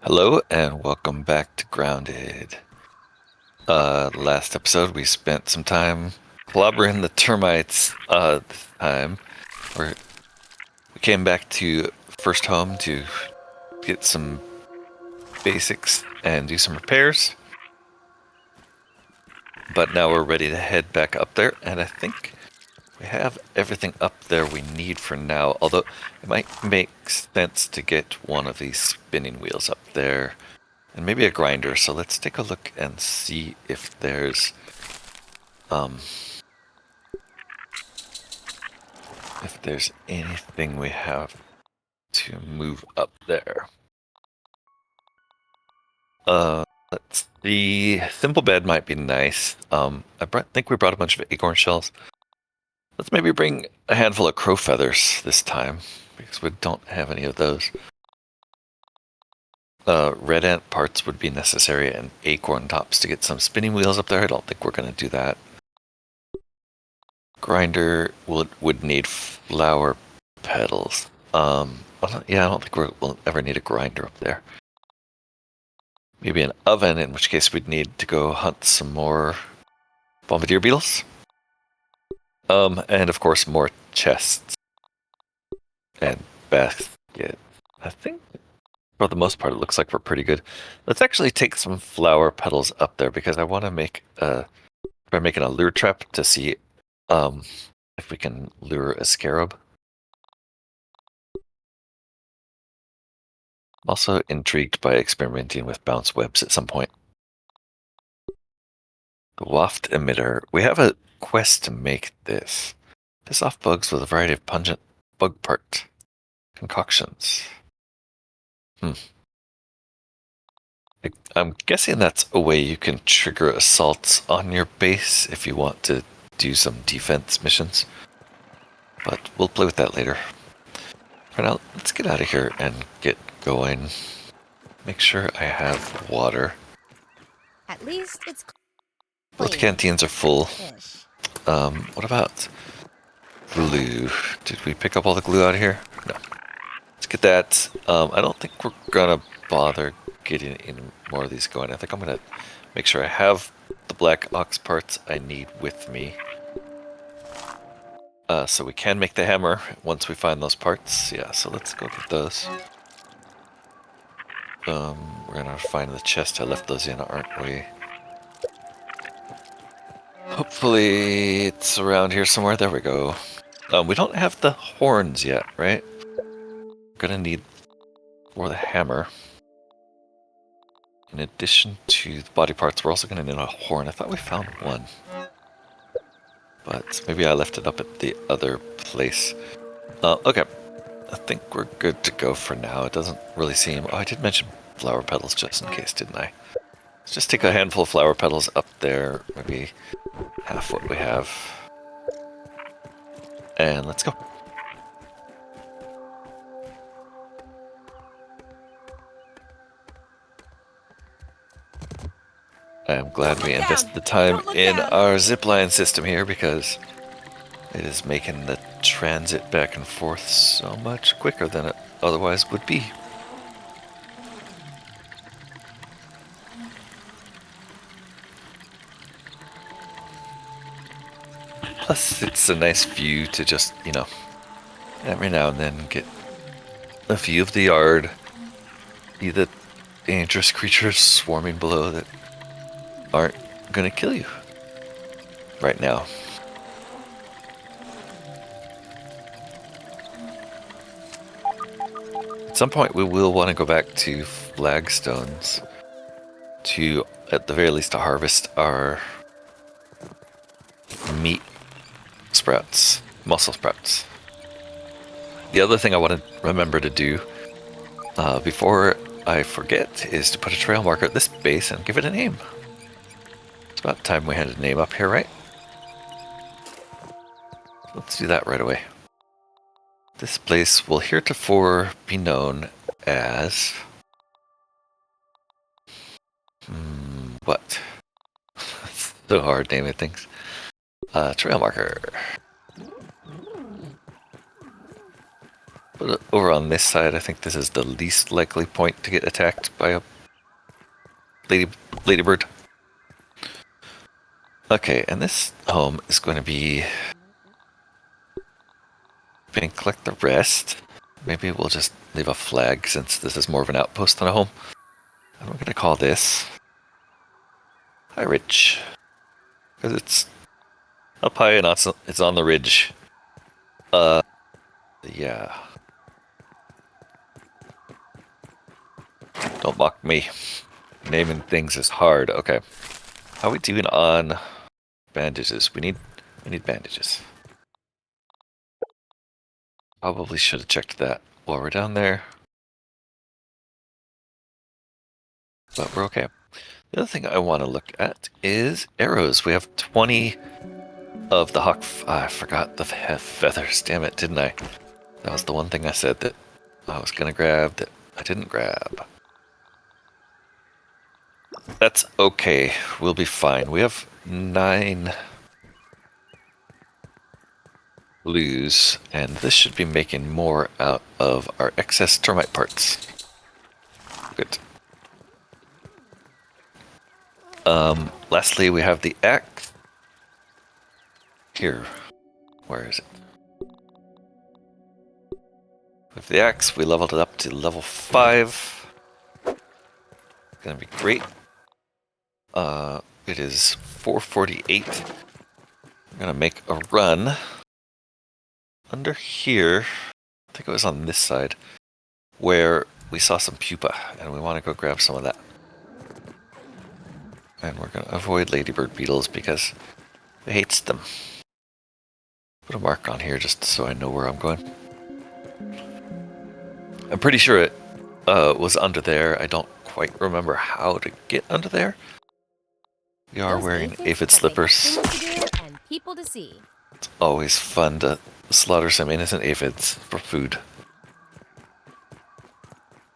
Hello and welcome back to Grounded. Last episode we spent some time clobbering the termites. This time we came back to first home to get some basics and do some repairs. But now we're ready to head back up there, and I think we have everything up there we need for now. Although it might make sense to get one of these spinning wheels up there. And maybe a grinder, so let's take a look and see if there's anything we have to move up there. Let's see. Simple bed might be nice. Think we brought a bunch of acorn shells. Let's maybe bring a handful of crow feathers this time, because we don't have any of those. Red ant parts would be necessary, and acorn tops to get some spinning wheels up there. I don't think we're going to do that. Grinder would need flower petals. I don't think we'll ever need a grinder up there. Maybe an oven, in which case we'd need to go hunt some more bombardier beetles. And of course more chests and basket. I think for the most part it looks like we're pretty good. Let's actually take some flower petals up there because I want to make try making a lure trap to see if we can lure a scarab. I'm also intrigued by experimenting with bounce webs at some point. The waft emitter. We have a quest to make this. Piss off bugs with a variety of pungent bug part concoctions. I'm guessing that's a way you can trigger assaults on your base if you want to do some defense missions. But we'll play with that later. For now, let's get out of here and get going. Make sure I have water. At least it's Both canteens are full. What about glue? Did we pick up all the glue out of here? No. Let's get that. I don't think we're gonna bother getting any more of these going. I think I'm gonna make sure I have the black ox parts I need with me. So we can make the hammer once we find those parts. Yeah, so let's go get those. We're gonna find the chest I left those in, aren't we? Hopefully it's around here somewhere. There we go. We don't have the horns yet, right? We're gonna need for the hammer. In addition to the body parts, we're also gonna need a horn. I thought we found one. But maybe I left it up at the other place. Okay. I think we're good to go for now. It doesn't really seem... Oh, I did mention flower petals just in case, didn't I? Let's just take a handful of flower petals up there. Maybe half what we have. And let's go. I'm glad we invested the time in our zipline system here because it is making the transit back and forth so much quicker than it otherwise would be. Plus, it's a nice view to just, every now and then get a view of the yard. See the dangerous creatures swarming below that aren't gonna kill you right now. At some point we will want to go back to flagstones to, at the very least, to harvest our meat sprouts, muscle sprouts. The other thing I want to remember to do before I forget is to put a trail marker at this base and give it a name. It's about time we had a name up here, right? Let's do that right away. This place will heretofore be known as... what? It's so hard naming things. Trail marker. But over on this side, I think this is the least likely point to get attacked by a ladybird. Okay, and this home is going to be... and collect the rest. Maybe we'll just leave a flag since this is more of an outpost than a home. And we're going to call this High Ridge. Because it's up high and it's on the ridge. Yeah. Don't mock me. Naming things is hard. Okay. How are we doing on bandages? We need bandages. Probably should have checked that while we're down there. But we're okay. The other thing I want to look at is arrows. We have 20 of the hawk. I forgot the feathers. Damn it, didn't I? That was the one thing I said that I was going to grab that I didn't grab. That's okay. We'll be fine. We have 9 blues, and this should be making more out of our excess termite parts. Good. Lastly, we have the axe. Here. Where is it? With the axe, we leveled it up to level 5. Gonna be great. It is 448. I'm gonna make a run under here. I think it was on this side where we saw some pupa, and we want to go grab some of that. And we're gonna avoid ladybird beetles because it hates them. Put a mark on here just so I know where I'm going. I'm pretty sure it was under there. I don't quite remember how to get under there. We are wearing aphid slippers. And people to see. It's always fun to slaughter some innocent aphids for food.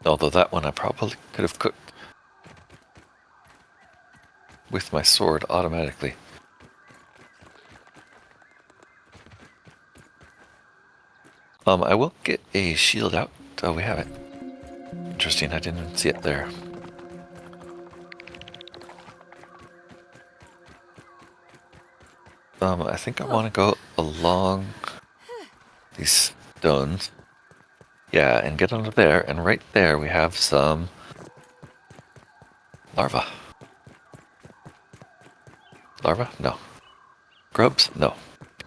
Although that one I probably could have cooked with my sword automatically. I will get a shield out. Oh, we have it. Interesting, I didn't see it there. I think I want to go along these stones. Yeah, and get under there, and right there we have some larvae. Larvae? No. Grubs? No.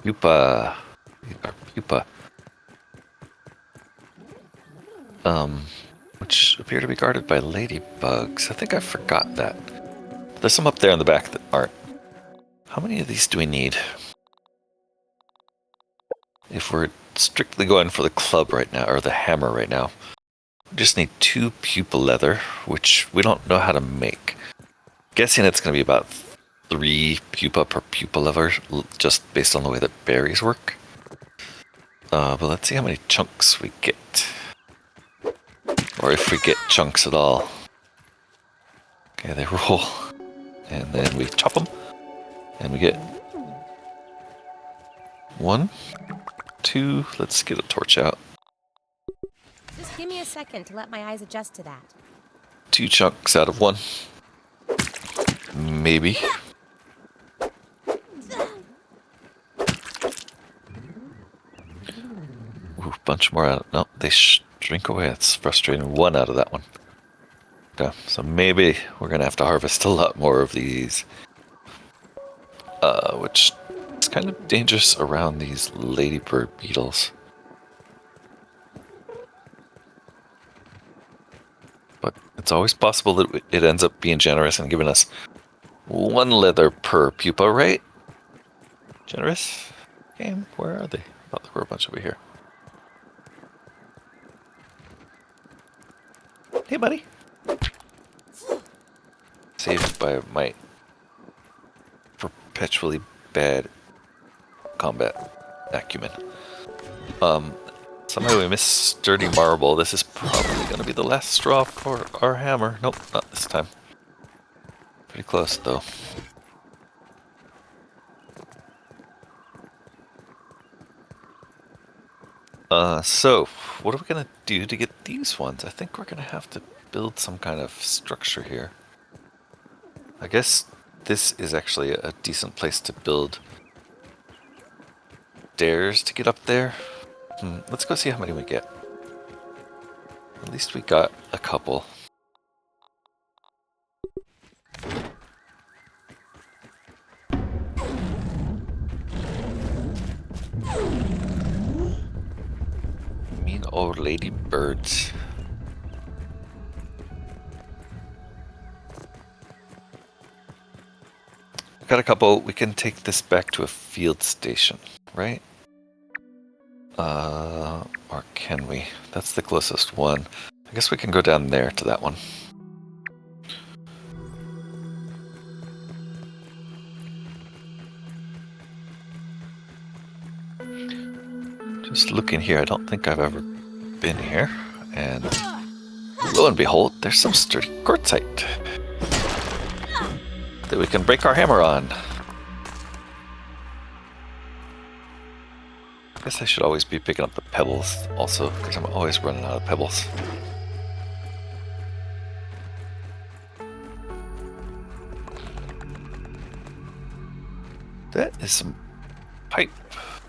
Pupa. These are pupa. Which appear to be guarded by ladybugs. I think I forgot that. There's some up there in the back that aren't. How many of these do we need? If we're strictly going for the club right now, or the hammer right now, we just need 2 pupa leather, which we don't know how to make. Guessing it's going to be about 3 pupa per pupa leather, just based on the way that berries work. But let's see how many chunks we get. Or if we get chunks at all. Okay, they roll. And then we chop them. And we get 1, 2, let's get a torch out. Just give me a second to let my eyes adjust to that. 2 chunks out of 1. Maybe. Ooh, bunch more out. No, they shrink away. It's frustrating. 1 out of that one. Okay, so maybe we're gonna have to harvest a lot more of these. Which is kind of dangerous around these ladybird beetles. But it's always possible that it ends up being generous and giving us 1 leather per pupa, right? Generous? Game, where are they? I thought there were a bunch over here. Hey, buddy. Saved by my perpetually bad combat acumen. Somehow we missed sturdy marble. This is probably going to be the last straw for our hammer. Nope, not this time. Pretty close, though. So what are we gonna do to get these ones? I think we're gonna have to build some kind of structure here. I guess this is actually a decent place to build stairs to get up there. Let's go see how many we get. At least we got a couple. Mean old lady birds. Got a couple. We can take this back to a field station, right? Or can we? That's the closest one. I guess we can go down there to that one. Just looking here, I don't think I've ever been here. And lo and behold, there's some sturdy quartzite that we can break our hammer on. I guess I should always be picking up the pebbles also, because I'm always running out of pebbles. That is some pipe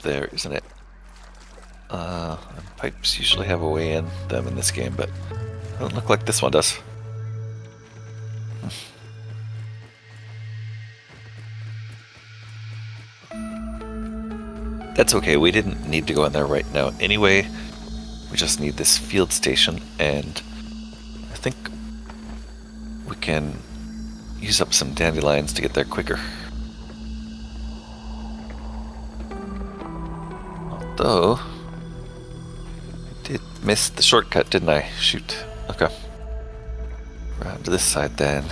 there, isn't it? Pipes usually have a way in them in this game, but it doesn't look like this one does. That's okay, we didn't need to go in there right now anyway. We just need this field station, and I think we can use up some dandelions to get there quicker. Although, I did miss the shortcut, didn't I? Shoot. Okay. Around to this side then.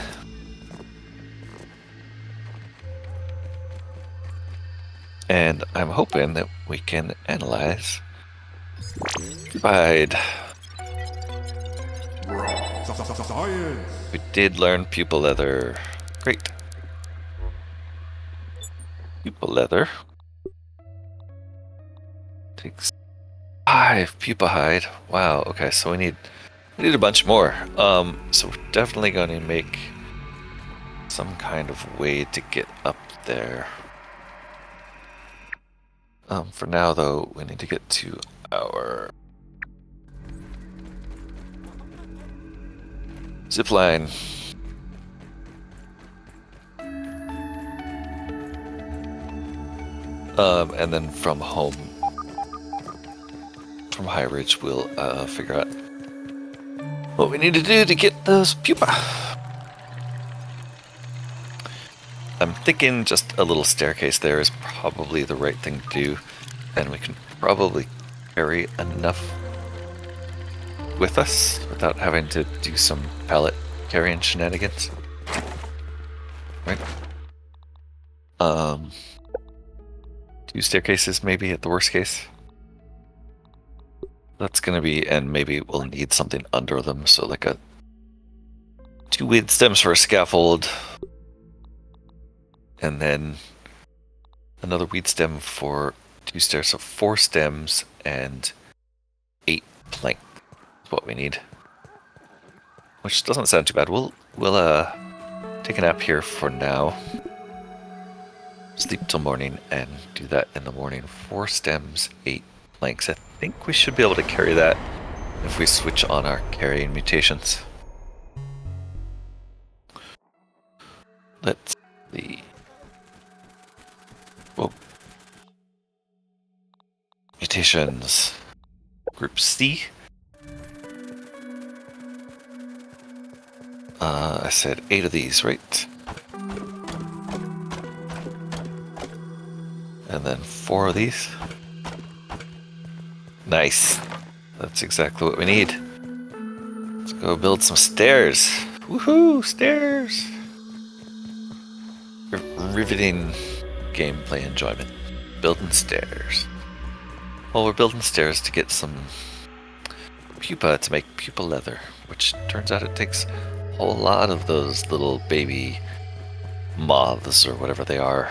And I'm hoping that we can analyze hide. We did learn pupil leather. Great. Pupil leather takes 5 pupa hide. Wow. Okay, so we need a bunch more. So we're definitely going to make some kind of way to get up there. For now, though, we need to get to our zip line. And then from home, from High Ridge, we'll figure out what we need to do to get those pupa. I'm thinking just a little staircase there is probably the right thing to do, and we can probably carry enough with us without having to do some pallet carrying shenanigans. Right? 2 staircases maybe at the worst case. That's gonna be, and maybe we'll need something under them, so like 2 weed stems for a scaffold, and then another weed stem for 2 stairs, so 4 stems and 8 plank is what we need. Which doesn't sound too bad. We'll take a nap here for now. Sleep till morning and do that in the morning. 4 stems, 8 planks. I think we should be able to carry that if we switch on our carrying mutations. Let's see. Whoa. Mutations. Group C. I said 8 of these, right? And then 4 of these. Nice. That's exactly what we need. Let's go build some stairs. Woohoo! Stairs! Riveting gameplay enjoyment. Building stairs. Well, we're building stairs to get some pupa to make pupa leather, which turns out it takes a whole lot of those little baby moths or whatever they are.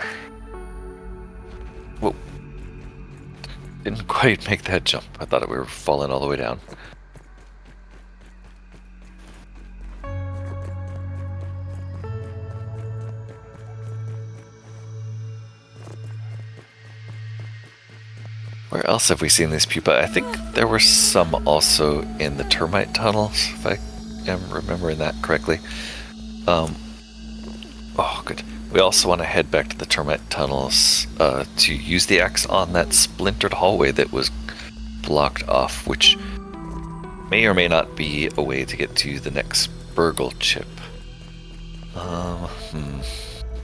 Whoa. Didn't quite make that jump. I thought we were falling all the way down. Where else have we seen these pupa? I think there were some also in the termite tunnels, if I am remembering that correctly. Oh, good. We also want to head back to the termite tunnels to use the axe on that splintered hallway that was blocked off, which may or may not be a way to get to the next Burgle chip.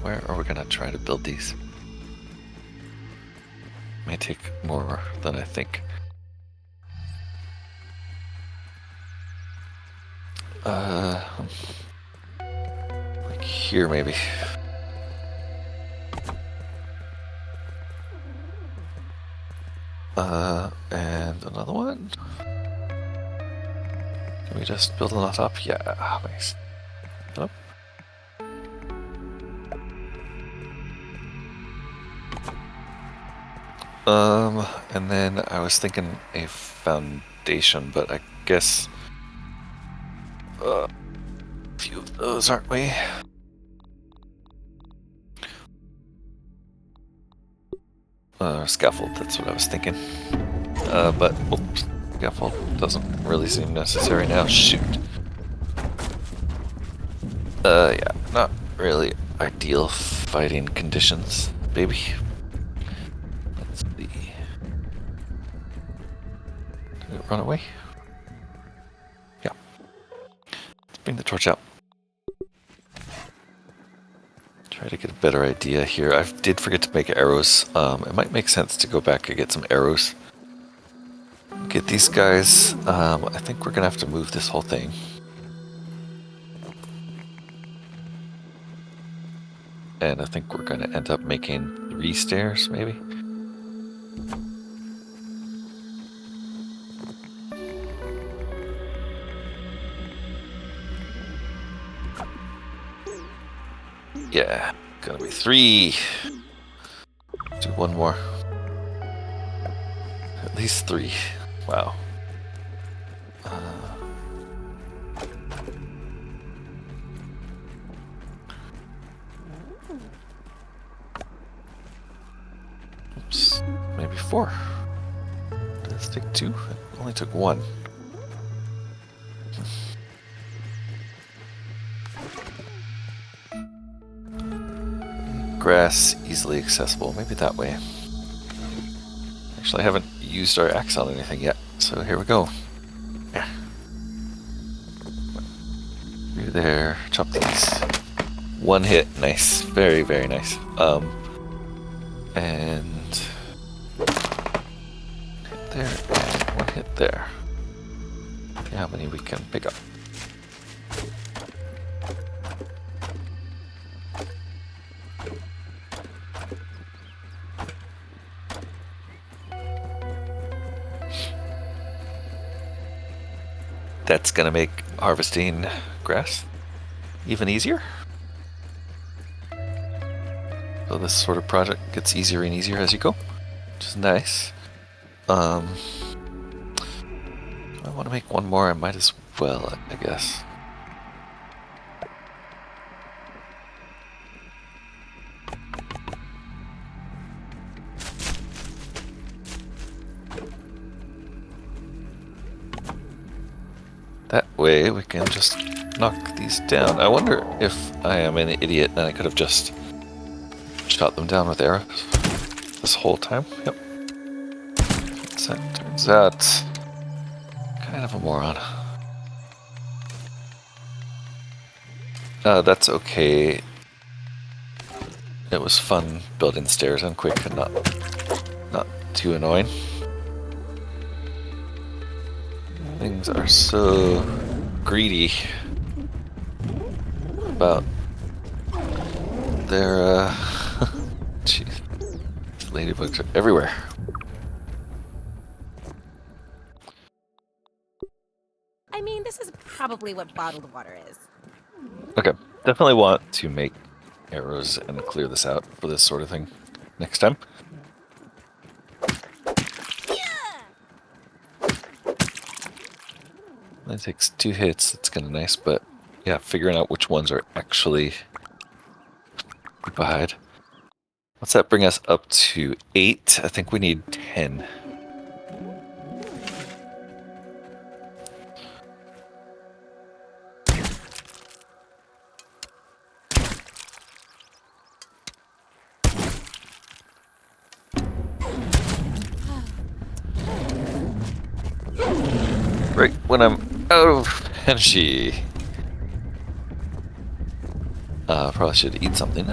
Where are we going to try to build these? May take more than I think. Like here maybe. And another one. Can we just build on top? Yeah, nice. Nope. And then I was thinking a foundation, but I guess a few of those, aren't we? Scaffold, that's what I was thinking. But oops, scaffold doesn't really seem necessary now. Shoot. Yeah, not really ideal fighting conditions, baby. Let's see. Did it run away? Yeah. Let's bring the torch out. Try to get a better idea here. I did forget to make arrows. It might make sense to go back and get some arrows. Get these guys. I think we're gonna have to move this whole thing. And I think we're gonna end up making 3 stairs, maybe? Yeah, gonna be 3. Do one more. At least 3. Wow. Oops, maybe 4. Did this take 2? It only took 1. Grass, easily accessible. Maybe that way. Actually, I haven't used our axe on anything yet, so here we go. Yeah. Through there, chop these. 1 hit, nice. Very, very nice. And hit there, and 1 hit there. See how many we can pick up. That's gonna make harvesting grass even easier. So this sort of project gets easier and easier as you go, which is nice. I want to make 1 more, I might as well, I guess. That way we can just knock these down. I wonder if I am an idiot and I could have just shot them down with arrows this whole time. Yep. Turns out, kind of a moron. That's okay. It was fun building stairs and quick and not too annoying. Things are so greedy about their, jeez, ladybugs are everywhere. I mean, this is probably what bottled water is. Okay, definitely want to make arrows and clear this out for this sort of thing next time. It takes 2 hits. That's kind of nice, but yeah, figuring out which ones are actually pupa hide. What's that bring us up to? 8? I think we need 10. Right when I'm out of energy. Probably should eat something.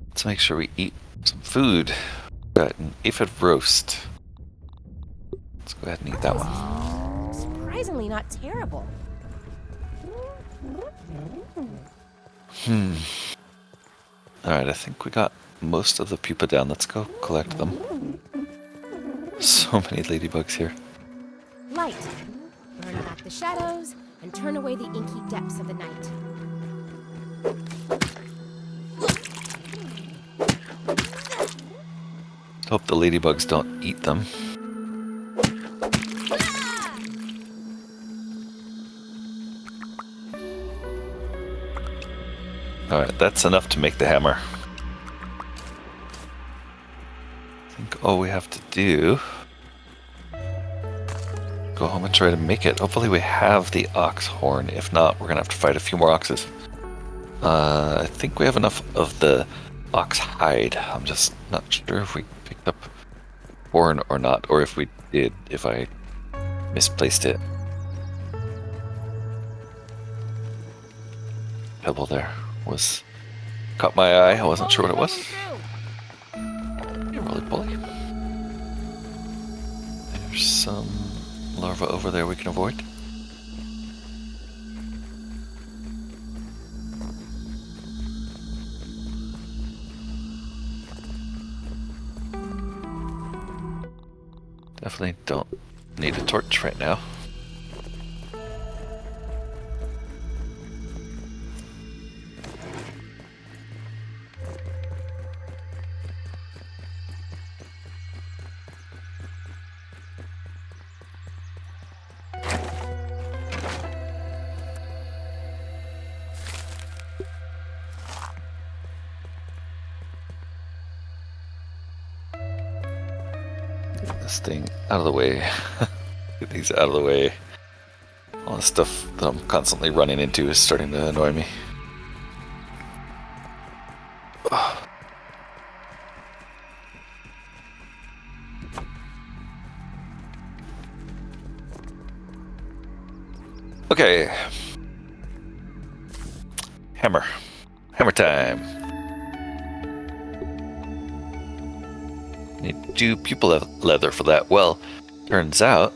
Let's make sure we eat some food. Got an aphid roast. Let's go ahead and eat that one. Surprisingly not terrible. Alright, I think we got most of the pupa down. Let's go collect them. So many ladybugs here. Light. Burn back the shadows and turn away the inky depths of the night. Hope the ladybugs don't eat them. Alright, that's enough to make the hammer. I think all we have to do... go home and try to make it. Hopefully we have the ox horn. If not, we're going to have to fight a few more oxes. I think we have enough of the ox hide. I'm just not sure if we picked up horn or not, or if we did, if I misplaced it. Pebble there was caught my eye. I wasn't sure what it was. Roly poly. There's some larva over there we can avoid. Definitely don't need a torch right now. Get this thing out of the way. Get these out of the way. All the stuff that I'm constantly running into is starting to annoy me. Okay. Hammer. Hammer time. Need 2 pupil leather for that. Well, turns out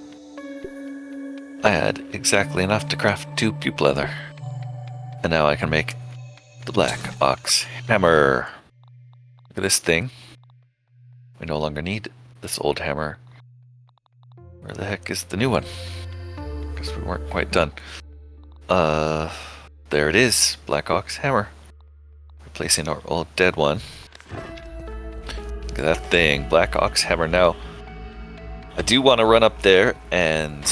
I had exactly enough to craft 2 pupil leather. And now I can make the black ox hammer. Look at this thing. We no longer need this old hammer. Where the heck is the new one? Because we weren't quite done. There it is. Black ox hammer. Replacing our old dead one. Look at that thing. Black ox hammer. Now, I do want to run up there and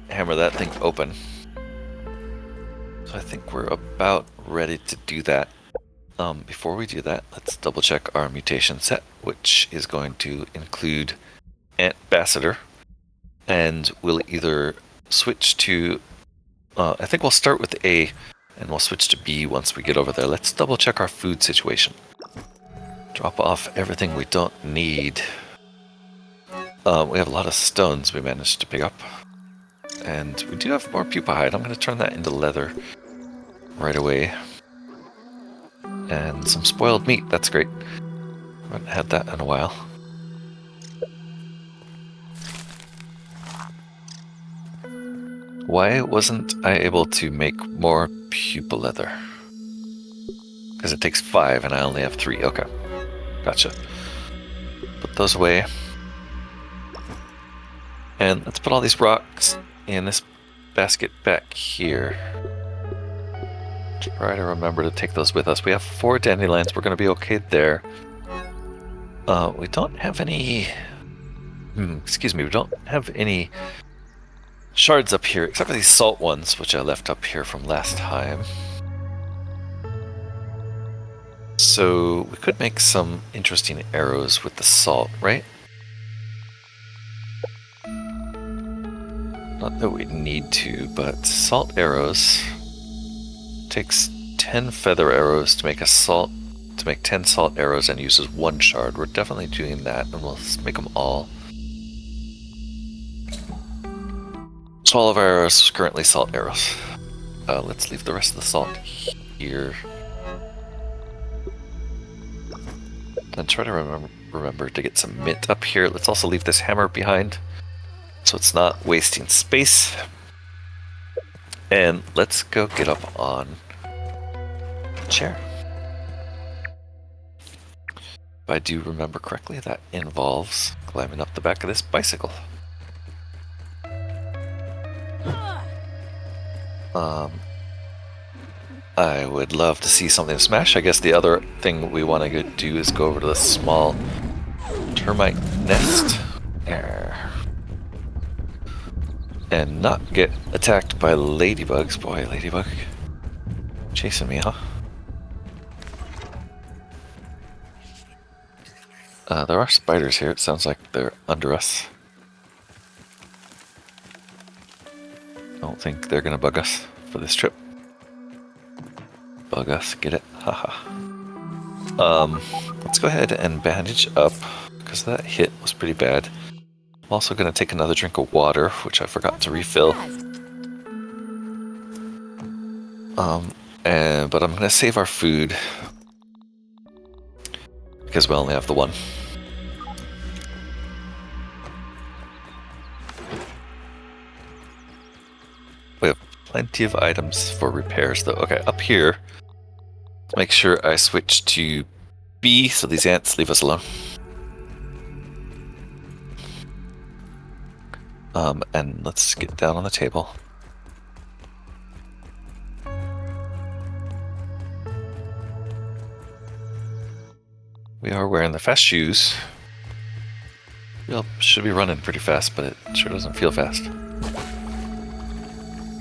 hammer that thing open. So I think we're about ready to do that. Before we do that, let's double check our mutation set, which is going to include Ambassador. And we'll either switch to... I think we'll start with A, and we'll switch to B once we get over there. Let's double check our food situation. Drop off everything we don't need. We have a lot of stones we managed to pick up. And we do have more pupa hide. I'm going to turn that into leather right away. And some spoiled meat. That's great. I haven't had that in a while. Why wasn't I able to make more pupa leather? Because it takes 5 and I only have 3. Okay. Gotcha. Put those away. And let's put all these rocks in this basket back here. try to remember to take those with us. We have 4 dandelions. We're going to be okay there. We don't have any... excuse me, we don't have any shards up here, except for these salt ones, which I left up here from last time. So we could make some interesting arrows with the salt, right? Not that we need to, but salt arrows takes 10 feather arrows to make 10 salt arrows and uses 1 shard. We're definitely doing that, and we'll make them all. So all of our arrows are currently salt arrows. Let's leave the rest of the salt here. And try to remember to get some mint up here. Let's also leave this hammer behind, so it's not wasting space. And let's go get up on the chair. If I do remember correctly, that involves climbing up the back of this bicycle. I would love to see something smash. I guess the other thing we want to do is go over to the small termite nest and not get attacked by ladybugs. Boy, ladybug chasing me, huh? There are spiders here. It sounds like they're under us. I don't think they're gonna bug us for this trip. Bug us, get it? Haha. Let's go ahead and bandage up, because that hit was pretty bad. I'm also going to take another drink of water, which I forgot to refill. But I'm going to save our food, because we only have the one. We have plenty of items for repairs, though. Okay, up here, make sure I switch to B so these ants leave us alone. And let's get down on the table. We are wearing the fast shoes. We should be running pretty fast, but it sure doesn't feel fast.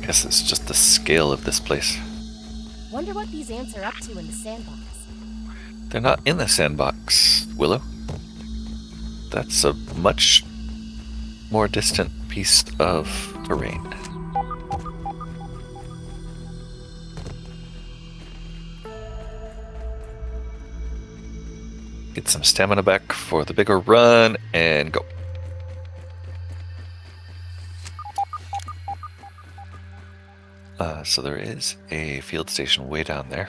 Guess it's just the scale of this place. Wonder what these ants are up to in the sandbox. They're not in the sandbox, Willow. That's a much more distant piece of terrain. Get some stamina back for the bigger run and go. So there is a field station way down there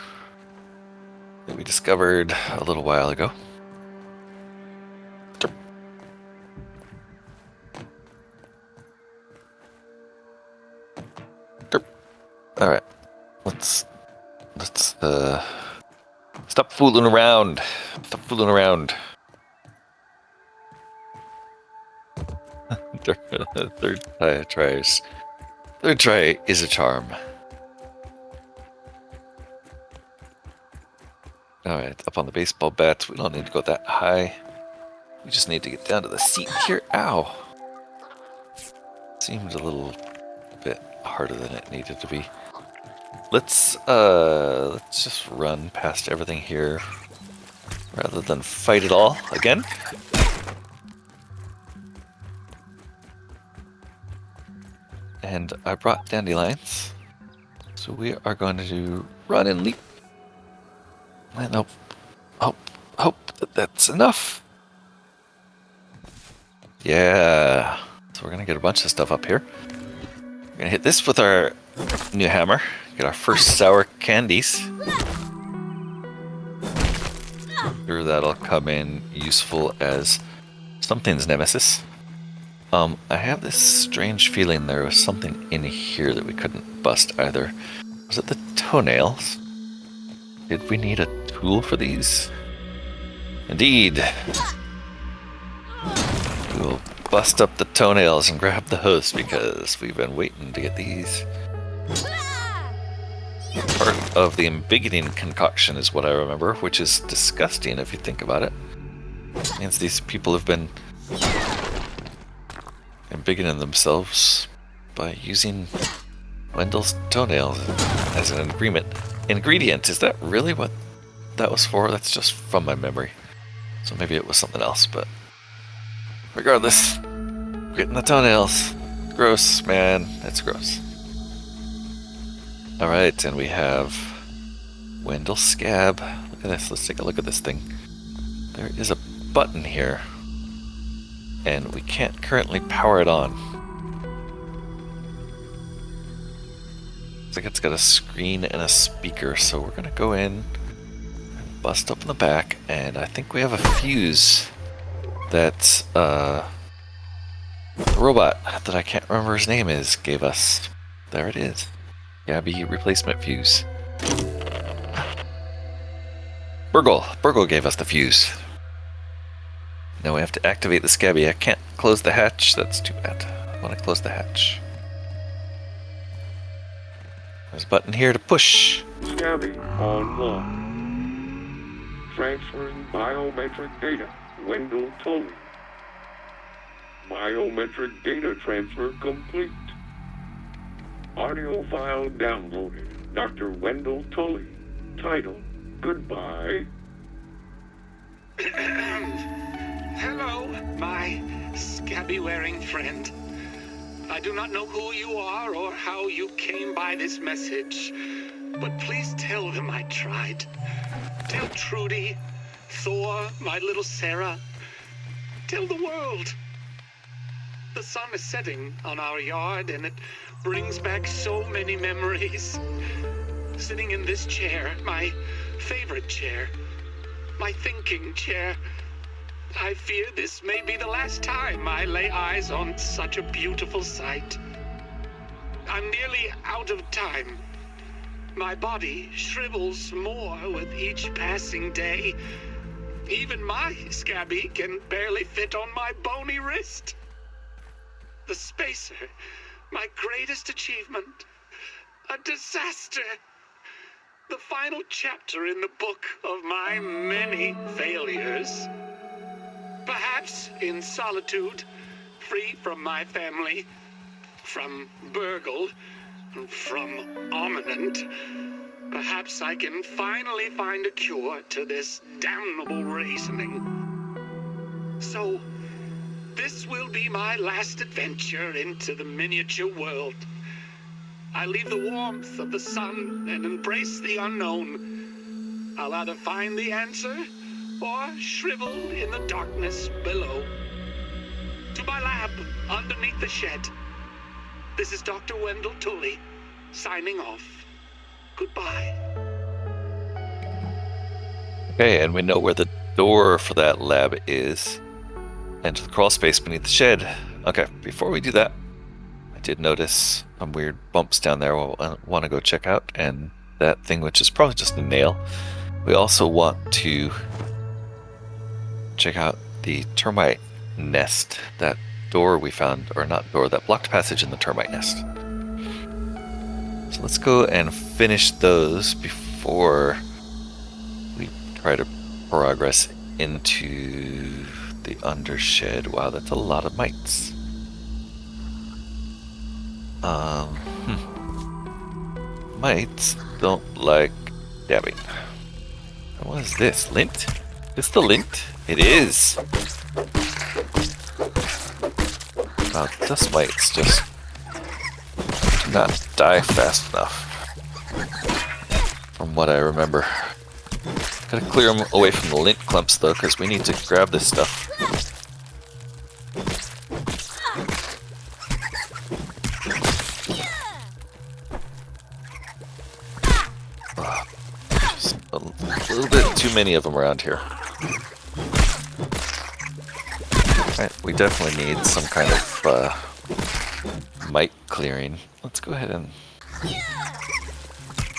that we discovered a little while ago. Alright, let's stop fooling around. Stop fooling around. Third try is a charm. Alright, up on the baseball bat. We don't need to go that high. We just need to get down to the seat here. Ow! Seems a little bit harder than it needed to be. Let's just run past everything here rather than fight it all again. And I brought dandelions, so we are going to run and leap. And hope that's enough. Yeah. So we're gonna get a bunch of stuff up here. We're gonna hit this with our new hammer. Get our first sour candies. Sure, that'll come in useful as something's nemesis. I have this strange feeling there was something in here that we couldn't bust either. Was it the toenails? Did we need a tool for these? Indeed. We will bust up the toenails and grab the host because we've been waiting to get these. part of the embiggening concoction is what I remember, which is disgusting if you think about it. It means these people have been embiggening themselves by using Wendell's toenails as an ingredient. Is that really what that was for? That's just from my memory. So maybe it was something else, but regardless, getting the toenails. Gross, man. That's gross. Alright, and we have Wendell Scab. Look at this. Let's take a look at this thing. There is a button here, and we can't currently power it on. Looks like it's got a screen and a speaker, so we're gonna go in and bust open the back, and I think we have a fuse that the robot that I can't remember his name is gave us. There it is. Gabby replacement fuse. Burgle gave us the fuse. Now we have to activate the Scabby. I can't close the hatch. That's too bad. I want to close the hatch. There's a button here to push. Scabby online. Transferring biometric data. Wendell Tully. Biometric data transfer complete. Audio file downloaded. Dr. Wendell Tully. Title: Goodbye. Hello, my scabby-wearing friend. I do not know who you are or how you came by this message, but please tell them I tried. Tell Trudy, Thor, my little Sarah. Tell the world. The sun is setting on our yard, and it brings back so many memories. Sitting in this chair, my favorite chair, my thinking chair, I fear this may be the last time I lay eyes on such a beautiful sight. I'm nearly out of time. My body shrivels more with each passing day. Even my Scabby can barely fit on my bony wrist. The spacer, my greatest achievement, a disaster. The final chapter in the book of my many failures. Perhaps in solitude, free from my family, from Burgle, from Ominent, perhaps I can finally find a cure to this damnable reasoning. So, this will be my last adventure into the miniature world. I leave the warmth of the sun and embrace the unknown. I'll either find the answer or shrivel in the darkness below. To my lab underneath the shed. This is Dr. Wendell Tully, signing off. Goodbye. Okay, and we know where the door for that lab is. Enter the crawl space beneath the shed. Okay, before we do that, I did notice some weird bumps down there I want to go check out, and that thing, which is probably just a nail. We also want to check out the termite nest. That door we found, or not door, that blocked passage in the termite nest. So let's go and finish those before we try to progress into the undershed. Wow, that's a lot of mites. Mites don't like dabbing. And what is this? Lint? Is the lint? It is! Wow, dust mites just do not die fast enough. From what I remember. Gotta clear them away from the lint clumps though, because we need to grab this stuff. Just a little bit too many of them around here. Alright, we definitely need some kind of mite clearing. Let's go ahead and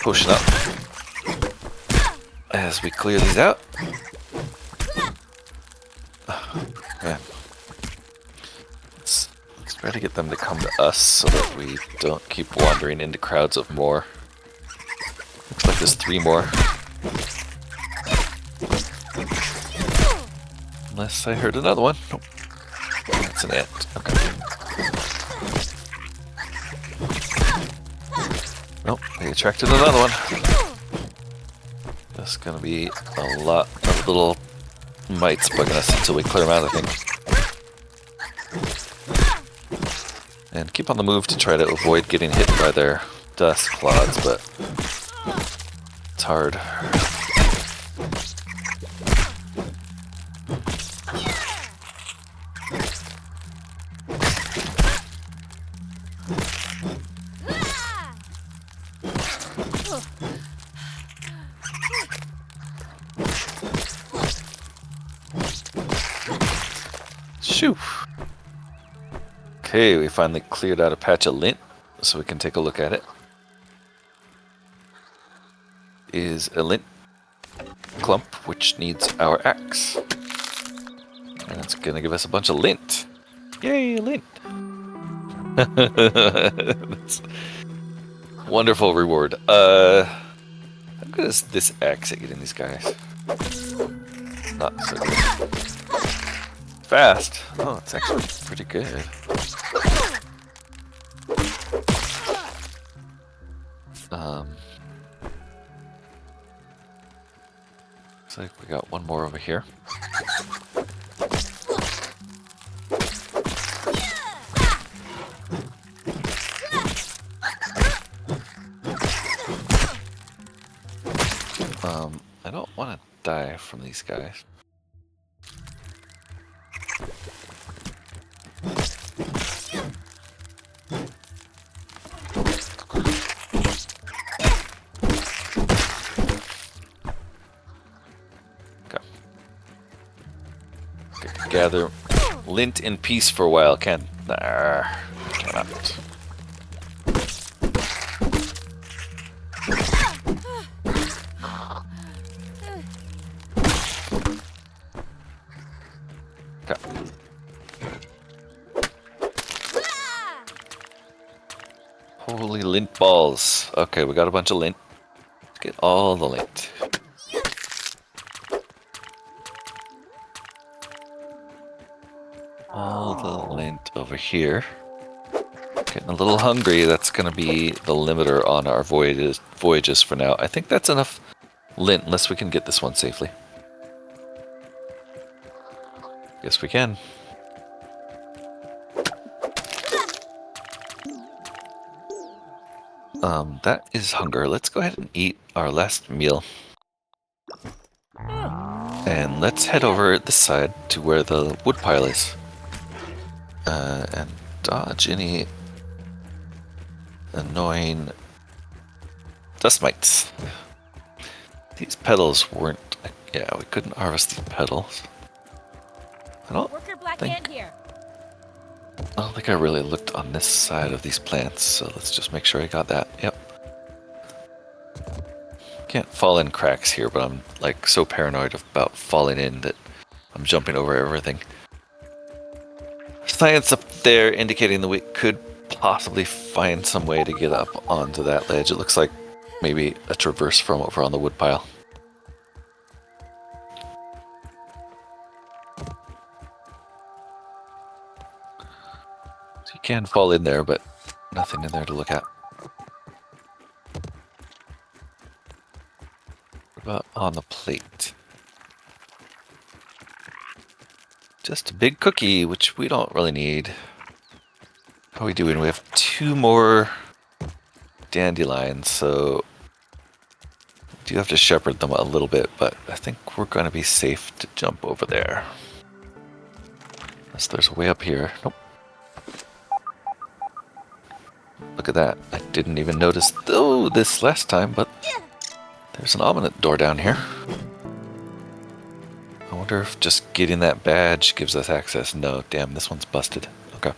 potion up as we clear these out. Man. Let's try to get them to come to us so that we don't keep wandering into crowds of more. just 3 more. Unless I heard another one. Nope. That's an ant. Okay. Nope, they attracted another one. That's gonna be a lot of little mites bugging us until we clear them out, I think. And keep on the move to try to avoid getting hit by their dust clods, but it's hard. Shoo! Okay, we finally cleared out a patch of lint, so we can take a look at it. Is a lint clump which needs our axe. And it's gonna give us a bunch of lint. Yay, lint! That's wonderful reward. How good is this axe at getting these guys? Not so good. Fast. Oh, it's actually pretty good. Looks like we got one more over here. I don't want to die from these guys. Gather lint in peace for a while, cannot. Okay. Holy lint balls. Okay, we got a bunch of lint. Let's get all the lint. All the lint over here. Getting a little hungry. That's going to be the limiter on our voyages for now. I think that's enough lint, unless we can get this one safely. Guess we can. That is hunger. Let's go ahead and eat our last meal. And let's head over this side to where the woodpile is. And dodge any annoying dust mites. These petals weren't... Yeah, we couldn't harvest these petals. I don't think I really looked on this side of these plants, so let's just make sure I got that. Yep. Can't fall in cracks here, but I'm like so paranoid about falling in that I'm jumping over everything. Science up there indicating that we could possibly find some way to get up onto that ledge. It looks like maybe a traverse from over on the woodpile. So you can fall in there, but nothing in there to look at. What about on the plate? Just a big cookie, which we don't really need. How are we doing? We have 2 more dandelions, so we do have to shepherd them a little bit, but I think we're going to be safe to jump over there. Unless there's a way up here. Nope. Look at that. I didn't even notice this last time, but there's an ominous door down here. I wonder if just getting that badge gives us access. No, damn, this one's busted. Okay.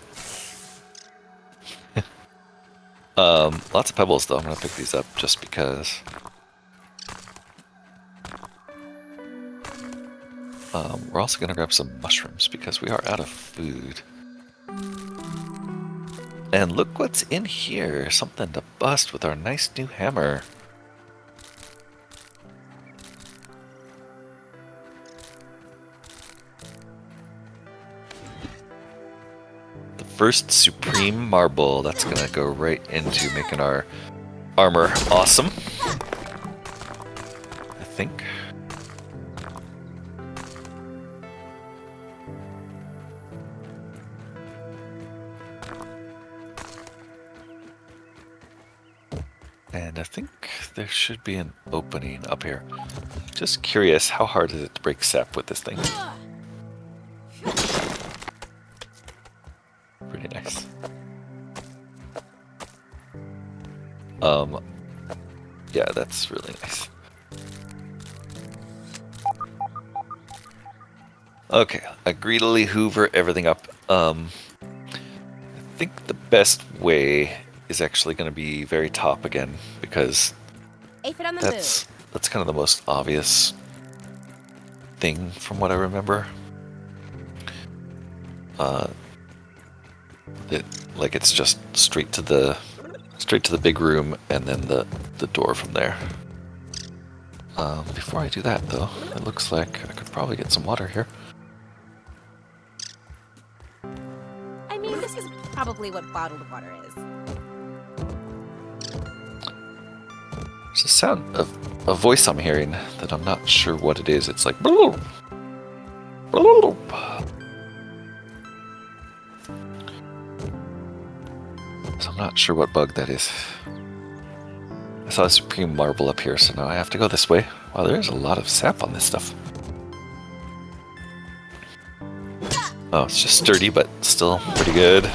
Lots of pebbles though. I'm gonna pick these up just because. We're also gonna grab some mushrooms because we are out of food. And look what's in here. Something to bust with our nice new hammer. first supreme marble. That's gonna go right into making our armor awesome, I think. And I think there should be an opening up here. Just curious, how hard is it to break sap with this thing? Pretty nice. Yeah, that's really nice. Okay, I greedily hoover everything up. I think the best way is actually going to be very top again, because Aphid on the that's kind of the most obvious thing from what I remember. Like it's just straight to the big room and then the door from there. Before I do that though, it looks like I could probably get some water here. I mean, this is probably what bottled water is. There's a sound of a voice I'm hearing that I'm not sure what it is. It's like bloop, bloop. So I'm not sure what bug that is. I saw a supreme marble up here, so now I have to go this way. Wow, there's a lot of sap on this stuff. Oh, it's just sturdy, but still pretty good.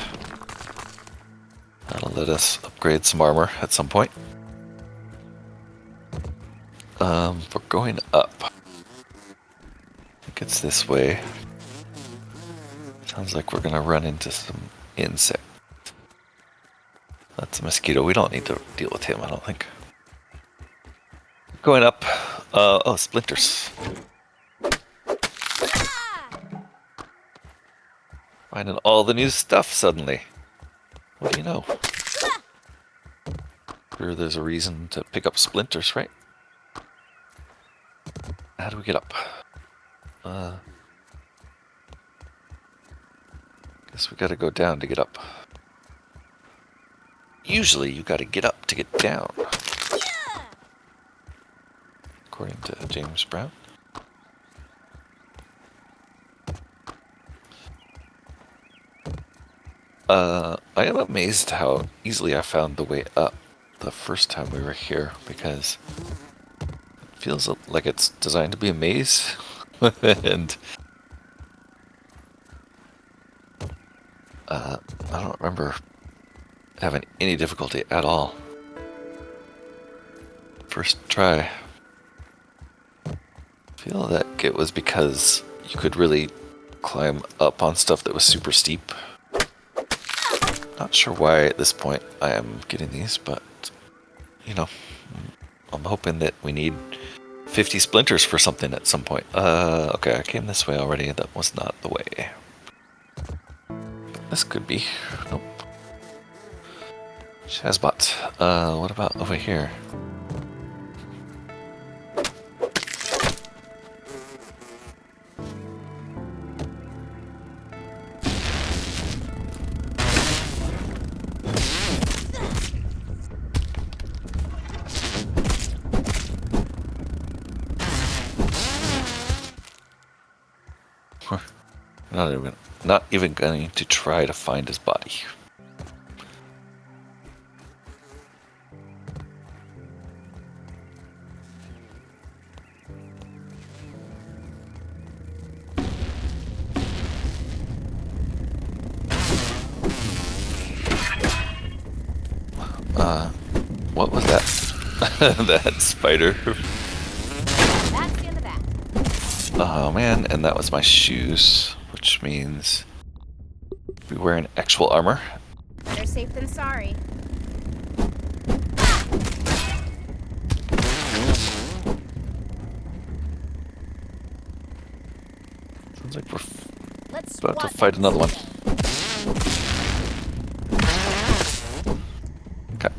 That'll let us upgrade some armor at some point. We're going up. I think it's this way. Sounds like we're gonna run into some insect. That's a mosquito. We don't need to deal with him, I don't think. Going up. Oh, splinters. Finding all the new stuff suddenly. What do you know? Sure, there's a reason to pick up splinters, right? How do we get up? Guess we gotta go down to get up. Usually you gotta get up to get down. According to James Brown. I am amazed how easily I found the way up the first time we were here, because it feels like it's designed to be a maze. And I don't remember having any difficulty at all. First try. I feel that it was because you could really climb up on stuff that was super steep. Not sure why at this point I am getting these, but you know, I'm hoping that we need 50 splinters for something at some point. Okay, I came this way already. That was not the way. But this could be. Nope. Shazbot. What about over here? Not even going to try to find his body. What was that? That spider. That's the end of that. Oh man, and that was my shoes, which means we wearing actual armor. Better safe than sorry. Sounds like we're Let's about to swat fight that another one. mosquito. Okay.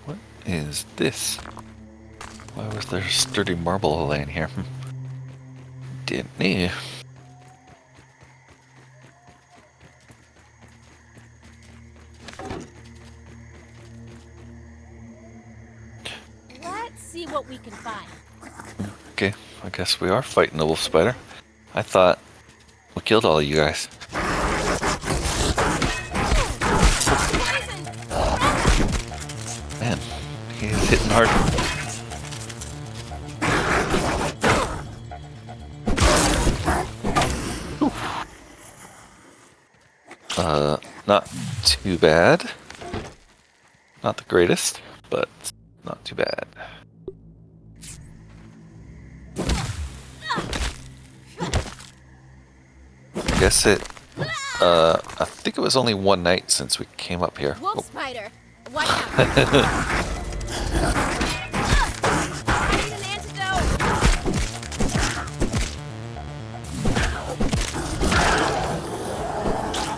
What is this? Why was there sturdy marble laying here? Didn't need. what we can find. Okay, I guess we are fighting the wolf spider. I thought we killed all of you guys. Man, he's hitting hard. Not too bad. Not the greatest, but not too bad. I guess I think it was only one night since we came up here. Wolf spider, watch out! I need an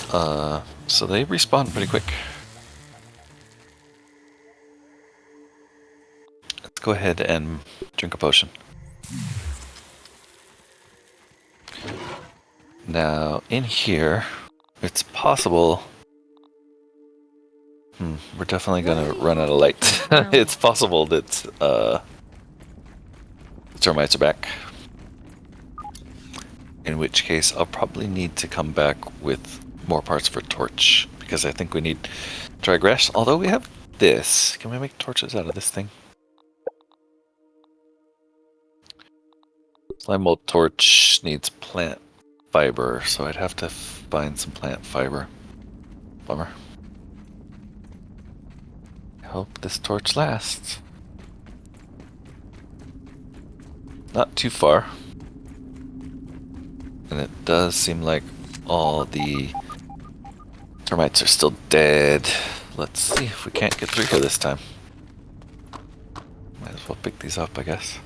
antidote. So they respawn pretty quick. Let's go ahead and drink a potion. Now, in here, it's possible... we're definitely gonna run out of light. It's possible that the termites are back. In which case, I'll probably need to come back with more parts for torch, because I think we need dry grass. Although we have this. Can we make torches out of this thing? Slime mold torch needs plant fiber, so I'd have to find some plant fiber. Bummer. I hope this torch lasts. Not too far. And it does seem like all the termites are still dead. Let's see if we can't get through here this time. Might as well pick these up, I guess.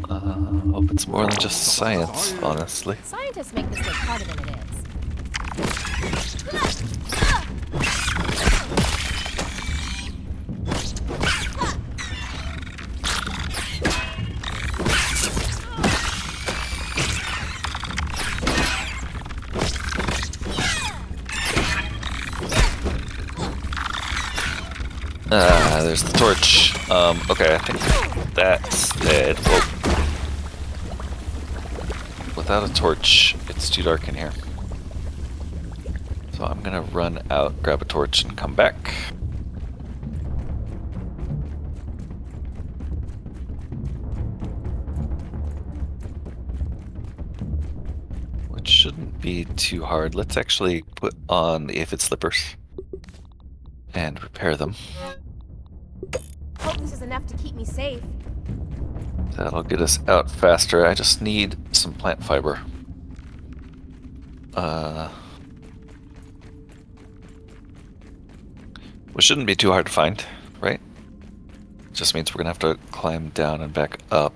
Hope it's more than just science, honestly. Scientists make this look harder than it is. There's the torch. Okay, I think that's dead. Whoa. Without a torch, it's too dark in here. So I'm gonna run out, grab a torch, and come back. Which shouldn't be too hard. Let's actually put on the aphid slippers and repair them. Hope this is enough to keep me safe. That'll get us out faster. I just need some plant fiber. Which shouldn't be too hard to find, right? Just means we're gonna have to climb down and back up.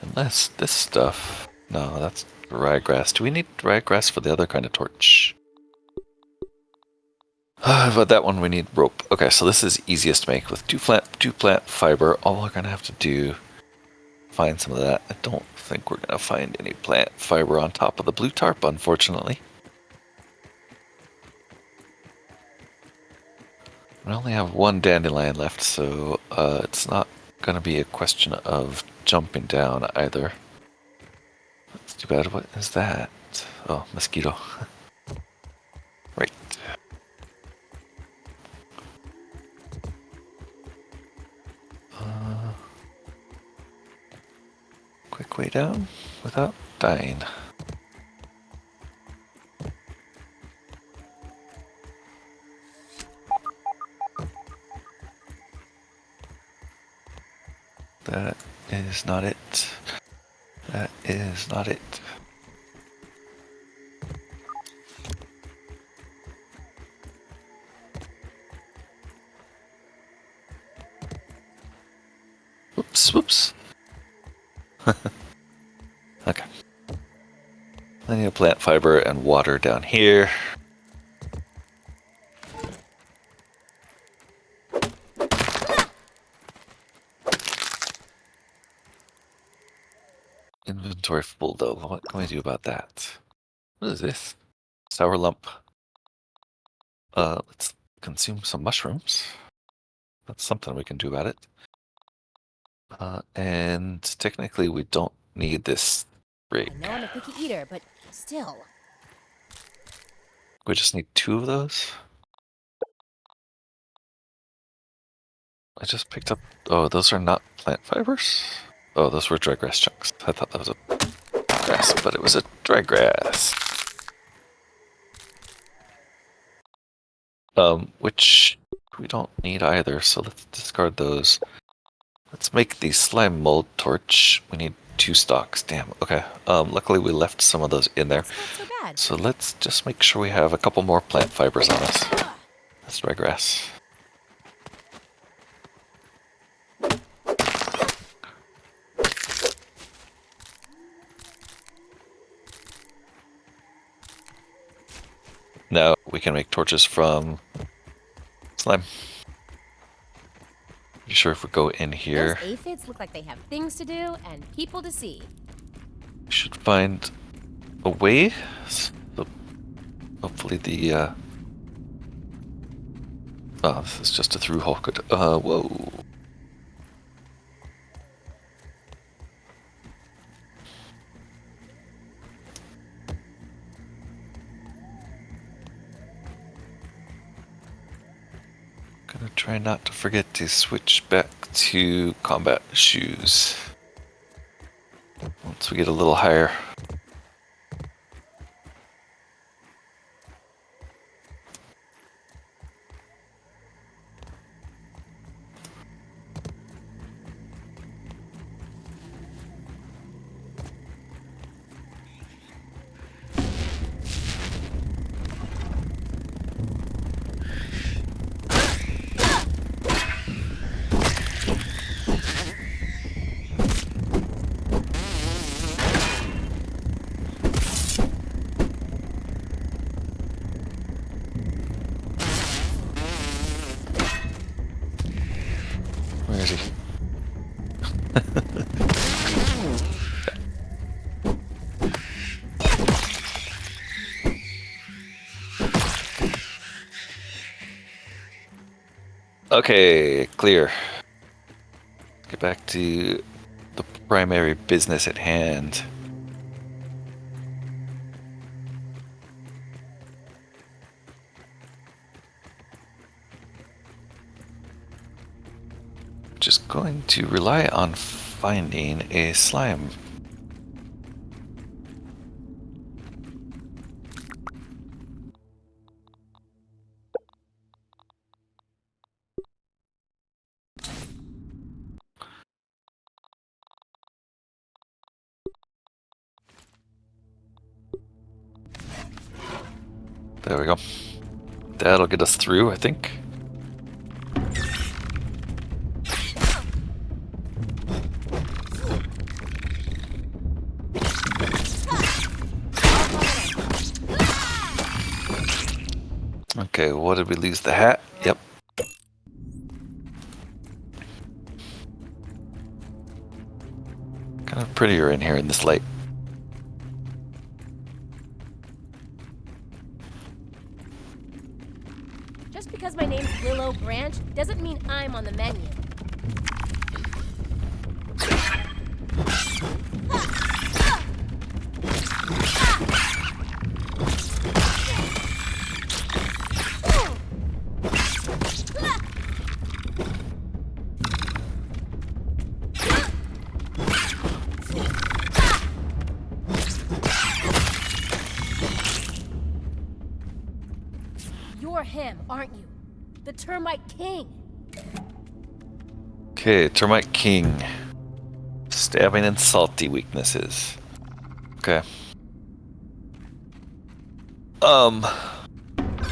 Unless this stuff... No, that's dry grass. Do we need dry grass for the other kind of torch? But that one we need rope. Okay, so this is easiest to make with two plant fiber. All we're gonna have to do, find some of that. I don't think we're gonna find any plant fiber on top of the blue tarp, unfortunately. We only have one dandelion left, so it's not gonna be a question of jumping down either. That's too bad. What is that? Oh, mosquito. Right. Quick way down without dying. That is not it. That is not it. Whoops, whoops. Okay. I need a plant fiber and water down here. Inventory full though. What can we do about that? What is this? Sour lump. Let's consume some mushrooms. That's something we can do about it. And technically we don't need this rig. I know I'm a picky eater, but still. We just need 2 of those. I just picked up... Oh, those are not plant fibers? Oh, those were dry grass chunks. I thought that was a grass, but it was a dry grass. Which we don't need either, so let's discard those. Let's make the slime mold torch. We need 2 stalks. Damn, okay. Luckily we left some of those in there. It's not so bad. So let's just make sure we have a couple more plant fibers on us. That's dry grass. Now we can make torches from slime. You sure if we go in here, Those aphids look like they have things to do and people to see. we should find a way. So hopefully the oh, this is just a through hole. Good. Whoa. Gonna try not to forget to switch back to combat shoes once we get a little higher. Where is he? Okay, clear. Get back to the primary business at hand. Just going to rely on finding a slime. There we go. That'll get us through, I think. Okay, what did we lose? The hat? Yep. Kind of prettier in here in this light. Just because my name's Willow Branch doesn't mean I'm on the menu. You're him, aren't you? The Termite King. Okay, Termite King. Stabbing and salty weaknesses. Okay.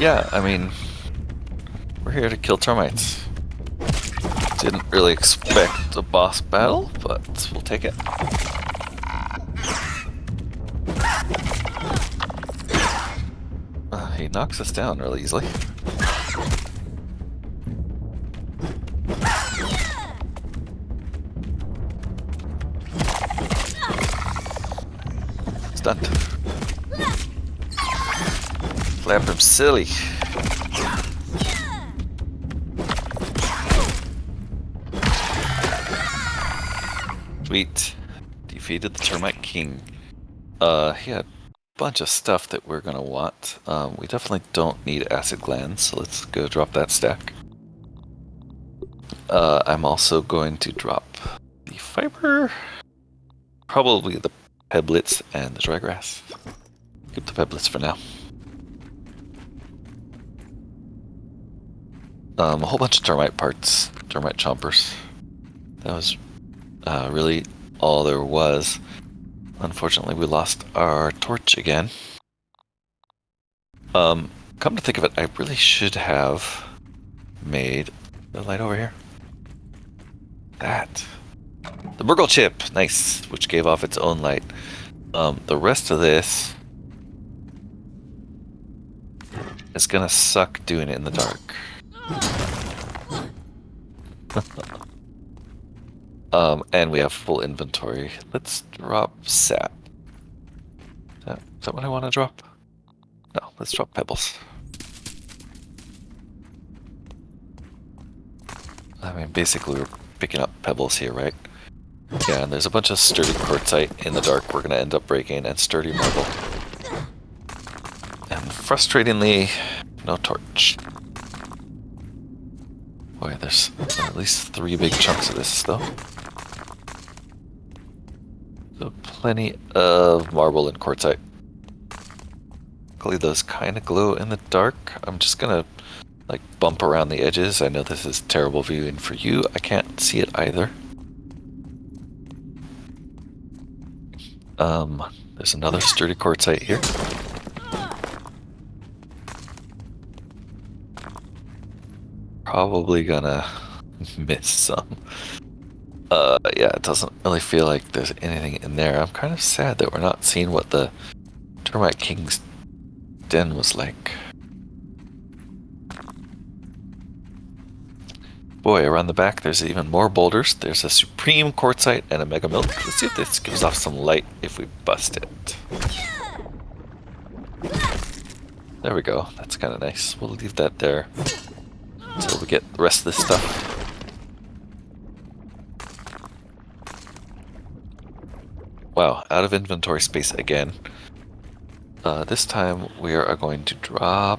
Yeah, I mean, we're here to kill termites. Didn't really expect a boss battle, but we'll take it. He knocks us down really easily. Stunned. Slapped him silly. Sweet. Defeated the Termite King. He had a bunch of stuff that we're gonna want. We definitely don't need acid glands, so let's go drop that stack. I'm also going to drop the fiber, probably the pebblets and the dry grass. Keep the pebblets for now. A whole bunch of termite parts, termite chompers. That was really all there was. Unfortunately, we lost our torch again. Come to think of it, I really should have made the light over here. That. The Burgle chip, nice, which gave off its own light. The rest of this is gonna suck doing it in the dark. And we have full inventory. Let's drop sap. Is that what I want to drop? No, let's drop pebbles. I mean, basically we're picking up pebbles here, right? Yeah, and there's a bunch of sturdy quartzite in the dark we're going to end up breaking, and sturdy marble. And frustratingly, no torch. Boy, there's at least 3 big chunks of this, though. So plenty of marble and quartzite. Luckily those kind of glow in the dark. I'm just going to like bump around the edges. I know this is terrible viewing for you. I can't see it either. There's another sturdy quartzite here. Probably gonna miss some. Yeah, it doesn't really feel like there's anything in there. I'm kind of sad that we're not seeing what the Termite King's den was like. Boy, around the back there's even more boulders. There's a supreme quartzite and a mega milk. Let's see if this gives off some light if we bust it. There we go. That's kind of nice. We'll leave that there until we get the rest of this stuff. Wow, out of inventory space again. This time we are going to drop...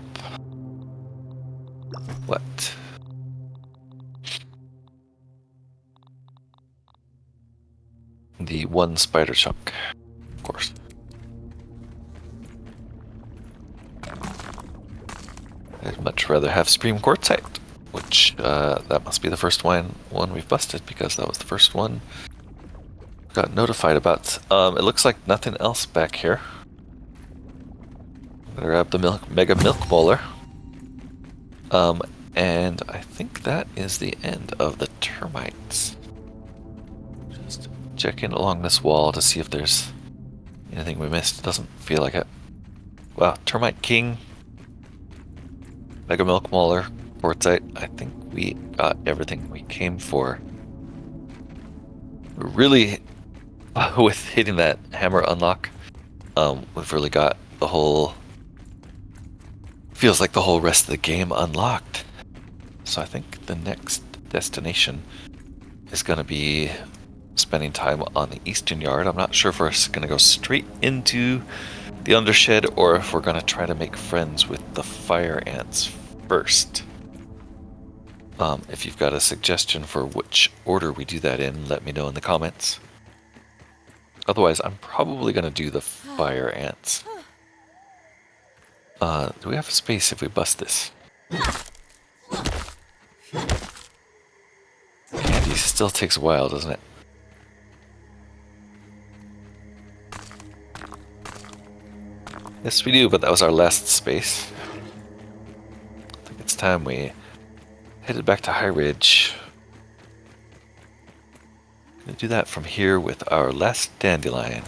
what? The 1 spider chunk, of course. I'd much rather have supreme quartzite, which that must be the first one we've busted, because that was the first one got notified about. It looks like nothing else back here. I'm gonna grab the mega milk bowler. And I think that is the end of the termites. Just checking along this wall to see if there's anything we missed. Doesn't feel like it. Wow, Termite King, mega milk mauler, quartzite. I think we got everything we came for. Really, with hitting that hammer unlock, we've really got the whole... feels like the whole rest of the game unlocked. So I think the next destination is going to be spending time on the eastern yard. I'm not sure if we're going to go straight into the undershed or if we're going to try to make friends with the fire ants first. If you've got a suggestion for which order we do that in, let me know in the comments. Otherwise, I'm probably going to do the fire ants. Do we have space if we bust this? Candy still takes a while, doesn't it? Yes, we do, but that was our last space. I think it's time we headed back to High Ridge. Gonna do that from here with our last dandelion.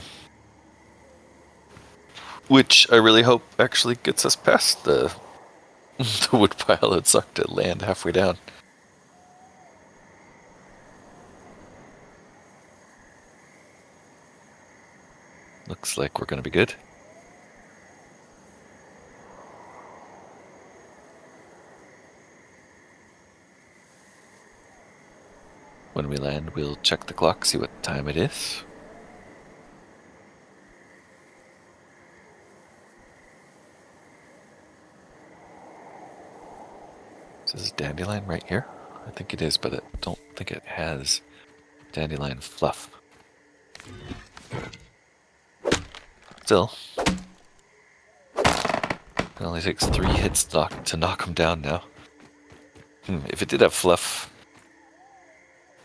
Which I really hope actually gets us past the wood pile that sucked at land halfway down. Looks like we're gonna be good. When we land, we'll check the clock, see what time it is. This is dandelion right here? I think it is, but I don't think it has dandelion fluff. Still, it only takes 3 hits to knock him down now. If it did have fluff...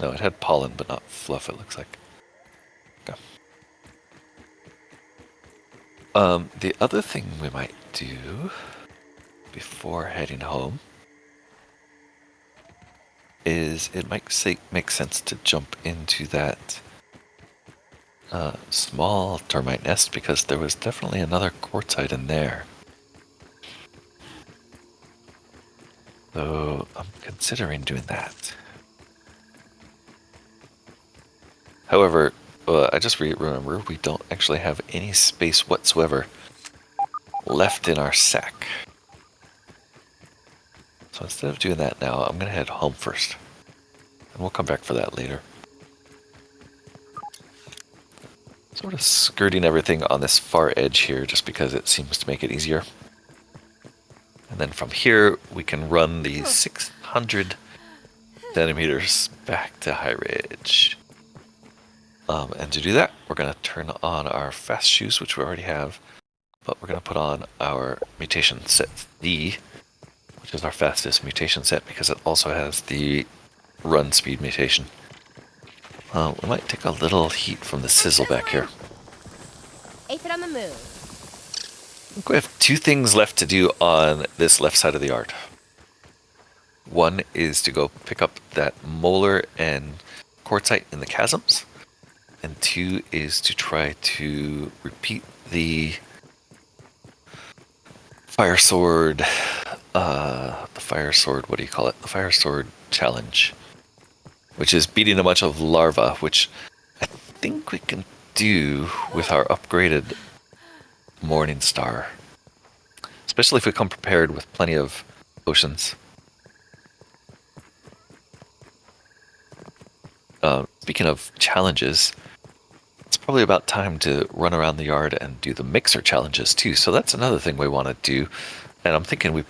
No, it had pollen, but not fluff, it looks like. Okay. The other thing we might do before heading home is it might make sense to jump into that small termite nest, because there was definitely another quartzite in there. So I'm considering doing that. However, I just remember we don't actually have any space whatsoever left in our sack. So instead of doing that now, I'm going to head home first. And we'll come back for that later. Sort of skirting everything on this far edge here just because it seems to make it easier. And then from here, we can run the 600 centimeters back to High Ridge. And to do that, we're going to turn on our fast shoes, which we already have. But we're going to put on our mutation set D, which is our fastest mutation set because it also has the run speed mutation. We might take a little heat from the sizzle back here. Aphid on the move. I think we have 2 things left to do on this left side of the yard. One is to go pick up that molar and quartzite in the chasms. And 2 is to try to repeat the fire sword, what do you call it? The fire sword challenge, which is beating a bunch of larvae, which I think we can do with our upgraded Morning Star. Especially if we come prepared with plenty of potions. Speaking of challenges, it's probably about time to run around the yard and do the mixer challenges too. So that's another thing we want to do. And I'm thinking we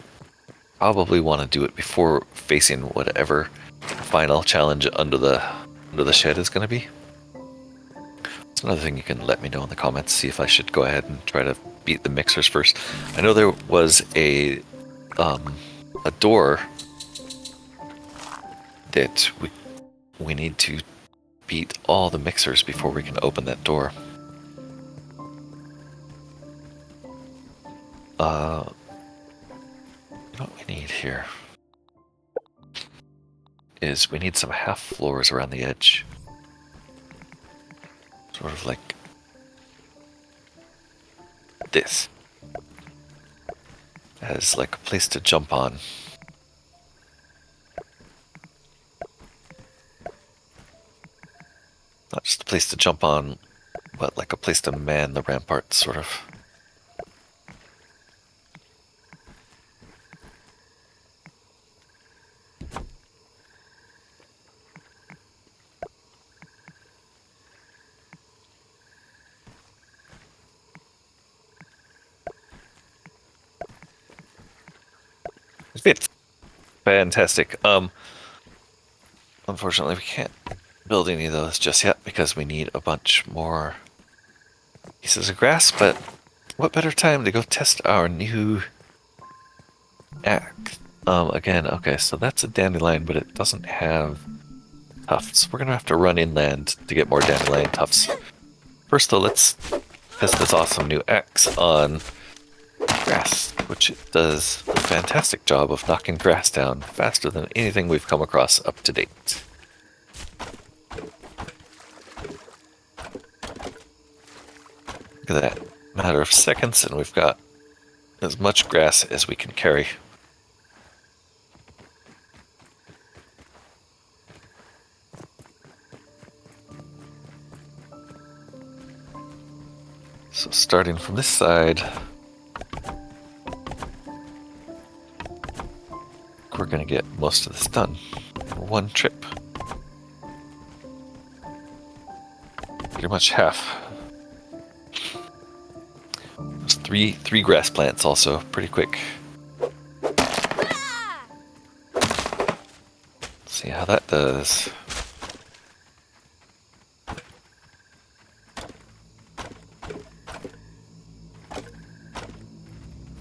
probably want to do it before facing whatever final challenge under the shed is going to be. It's another thing you can let me know in the comments, see if I should go ahead and try to beat the mixers first. I know there was a door that we need to beat all the mixers before we can open that door. What we need here is we need some half floors around the edge. Sort of like this. As like a place to jump on. Not just a place to jump on, but like a place to man the ramparts, sort of. It fits. Fantastic. Unfortunately, we can't build any of those just yet because we need a bunch more pieces of grass, but what better time to go test our new axe? Again, okay, so that's a dandelion, but it doesn't have tufts. We're gonna have to run inland to get more dandelion tufts. First though, let's test this awesome new axe on grass, which does a fantastic job of knocking grass down faster than anything we've come across up to date. Look at that. Matter of seconds, and we've got as much grass as we can carry. So starting from this side, we're going to get most of this done in one trip. pretty much half. There's three grass plants also, pretty quick. See how that does.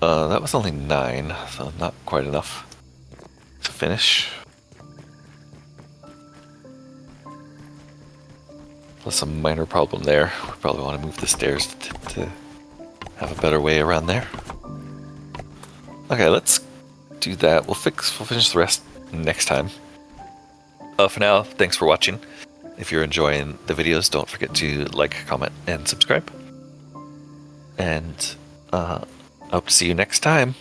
That was only 9, so not quite enough to finish. Plus a minor problem there. We probably want to move the stairs to have a better way around there. Okay, let's do that. We'll finish the rest next time. For now, thanks for watching. If you're enjoying the videos, don't forget to like, comment, and subscribe. And I hope to see you next time.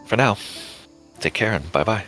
For now, take care and bye-bye.